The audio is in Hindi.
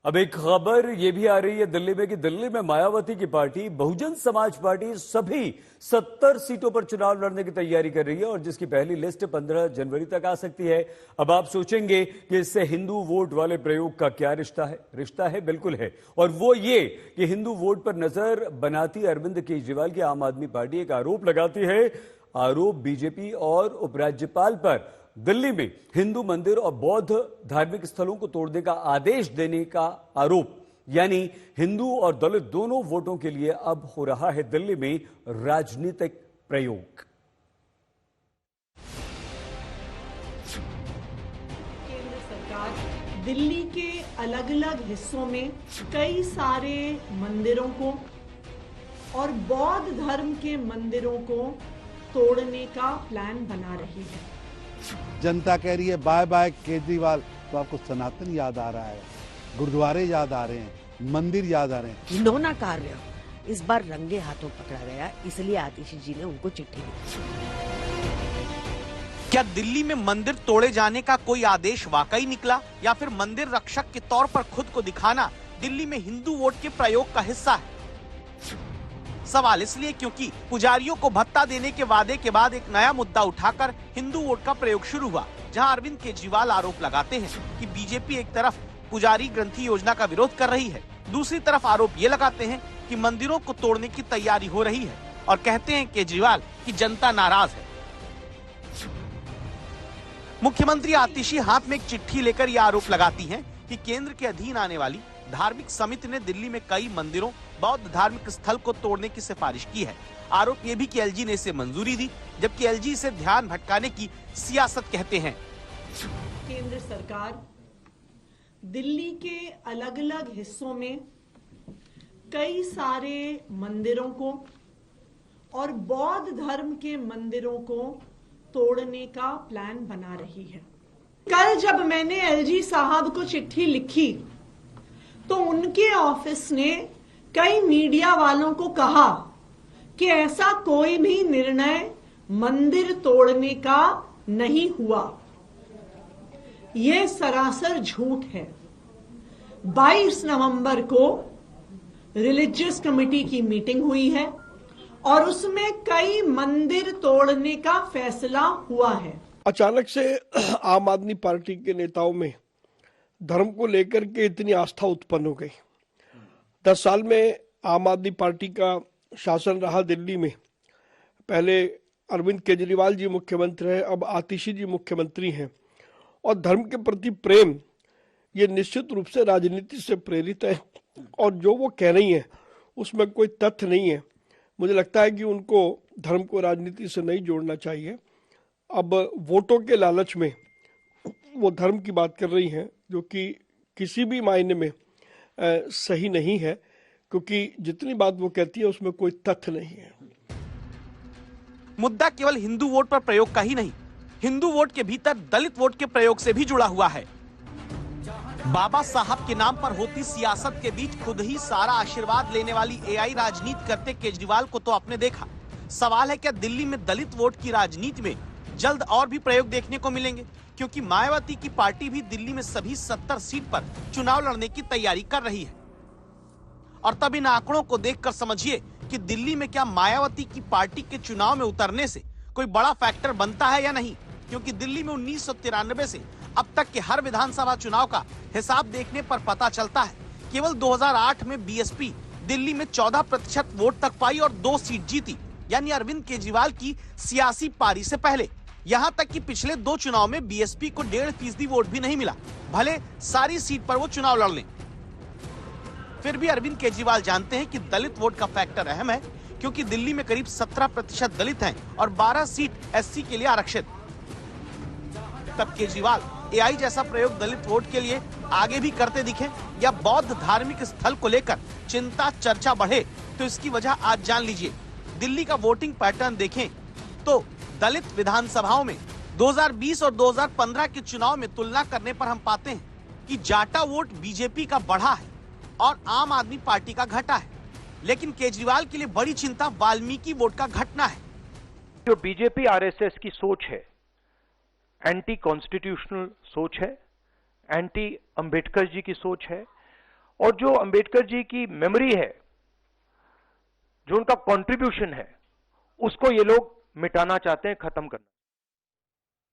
अब एक खबर यह भी आ रही है दिल्ली में कि दिल्ली में मायावती की पार्टी बहुजन समाज पार्टी सभी 70 सीटों पर चुनाव लड़ने की तैयारी कर रही है और जिसकी पहली लिस्ट 15 जनवरी तक आ सकती है। अब आप सोचेंगे कि इससे हिंदू वोट वाले प्रयोग का क्या रिश्ता है? रिश्ता है, बिल्कुल है। और वो ये कि हिंदू वोट पर नजर बनाती अरविंद केजरीवाल की आम आदमी पार्टी एक आरोप लगाती है। आरोप बीजेपी और उपराज्यपाल पर दिल्ली में हिंदू मंदिर और बौद्ध धार्मिक स्थलों को तोड़ने का आदेश देने का आरोप, यानी हिंदू और दलित दोनों वोटों के लिए अब हो रहा है दिल्ली में राजनीतिक प्रयोग। केंद्र सरकार दिल्ली के अलग अलग हिस्सों में कई सारे मंदिरों को और बौद्ध धर्म के मंदिरों को तोड़ने का प्लान बना रही है। जनता कह रही है बाय बाय केजरीवाल, तो आपको सनातन याद आ रहा है, गुरुद्वारे याद आ रहे हैं, मंदिर याद आ रहे हैं। घिनौना कार्य इस बार रंगे हाथों पकड़ा गया, इसलिए आतिशी जी ने उनको चिट्ठी लिखी। क्या दिल्ली में मंदिर तोड़े जाने का कोई आदेश वाकई निकला या फिर मंदिर रक्षक के तौर पर खुद को दिखाना दिल्ली में हिंदू वोट के प्रयोग का हिस्सा है? सवाल इसलिए क्योंकि पुजारियों को भत्ता देने के वादे के बाद एक नया मुद्दा उठाकर हिंदू वोट का प्रयोग शुरू हुआ, जहां अरविंद केजरीवाल आरोप लगाते हैं कि बीजेपी एक तरफ पुजारी ग्रंथि योजना का विरोध कर रही है, दूसरी तरफ आरोप ये लगाते हैं कि मंदिरों को तोड़ने की तैयारी हो रही है और कहते हैं केजरीवाल की जनता नाराज है। मुख्यमंत्री आतिशी हाथ में एक चिट्ठी लेकर यह आरोप लगाती हैं कि केंद्र के अधीन आने वाली धार्मिक समिति ने दिल्ली में कई मंदिरों, बौद्ध धार्मिक स्थल को तोड़ने की सिफारिश की है। आरोप ये भी कि एलजी ने इसे मंजूरी दी, जबकि एलजी इसे ध्यान भटकाने की सियासत कहते हैं। केंद्र सरकार दिल्ली के अलग अलग हिस्सों में कई सारे मंदिरों को और बौद्ध धर्म के मंदिरों को तोड़ने का प्लान बना रही है। कल जब मैंने एलजी साहब को चिट्ठी लिखी तो उनके ऑफिस ने कई मीडिया वालों को कहा कि ऐसा कोई भी निर्णय मंदिर तोड़ने का नहीं हुआ। यह सरासर झूठ है। 22 नवंबर को रिलीजियस कमेटी की मीटिंग हुई है और उसमें कई मंदिर तोड़ने का फैसला हुआ है। अचानक से आम आदमी पार्टी के नेताओं में धर्म को लेकर के इतनी आस्था उत्पन्न हो गई। 10 साल में आम आदमी पार्टी का शासन रहा दिल्ली में। पहले अरविंद केजरीवाल जी मुख्यमंत्री हैं, अब आतिशी जी मुख्यमंत्री हैं और धर्म के प्रति प्रेम ये निश्चित रूप से राजनीति से प्रेरित है और जो वो कह रही हैं उसमें कोई तथ्य नहीं है। मुझे लगता है कि उनको धर्म को राजनीति से नहीं जोड़ना चाहिए। अब वोटों के लालच में वो धर्म की बात कर रही हैं, जो कि किसी भी मायने में सही नहीं है, क्योंकि जितनी बात वो कहती है उसमें कोई तथ्य नहीं है। मुद्दा केवल हिंदू वोट पर प्रयोग का ही नहीं, हिंदू वोट के भीतर दलित वोट के प्रयोग से भी जुड़ा हुआ है। बाबा साहब के नाम पर होती सियासत के बीच खुद ही सारा आशीर्वाद लेने वाली एआई राजनीति करते केजरीवाल को तो आपने देखा। सवाल है क्या दिल्ली में दलित वोट की राजनीति में जल्द और भी प्रयोग देखने को मिलेंगे? क्योंकि मायावती की पार्टी भी दिल्ली में सभी 70 सीट पर चुनाव लड़ने की तैयारी कर रही है। और तब इन आंकड़ों को देखकर समझिए कि दिल्ली में क्या मायावती की पार्टी के चुनाव में उतरने से कोई बड़ा फैक्टर बनता है या नहीं। क्योंकि दिल्ली में 1993 से अब तक के हर विधानसभा चुनाव का हिसाब देखने पर पता चलता है केवल 2008 में बीएसपी दिल्ली में 14% वोट तक पाई और 2 सीट जीती, यानी अरविंद केजरीवाल की सियासी पारी से पहले। यहाँ तक कि पिछले 2 चुनाव में बीएसपी को 1.5% वोट भी नहीं मिला, भले सारी सीट पर वो चुनाव लड़ लें। फिर भी अरविंद केजरीवाल जानते हैं कि दलित वोट का फैक्टर अहम है, क्योंकि दिल्ली में करीब 17% दलित हैं और 12 सीट एससी के लिए आरक्षित। तब केजरीवाल एआई जैसा प्रयोग दलित वोट के लिए आगे भी करते दिखे या बौद्ध धार्मिक स्थल को लेकर चिंता चर्चा बढ़े, तो इसकी वजह आज जान लीजिए। दिल्ली का वोटिंग पैटर्न देखें तो दलित विधानसभाओं में 2020 और 2015 के चुनाव में तुलना करने पर हम पाते हैं कि जाटा वोट बीजेपी का बढ़ा है और आम आदमी पार्टी का घटा है। लेकिन केजरीवाल के लिए बड़ी चिंता वाल्मीकि वोट का घटना है। जो बीजेपी आरएसएस की सोच है, एंटी कॉन्स्टिट्यूशनल सोच है, एंटी अंबेडकर जी की सोच है और जो अंबेडकर जी की मेमोरी है, जो उनका कंट्रीब्यूशन है, उसको ये लोग मिटाना चाहते हैं, खत्म करना।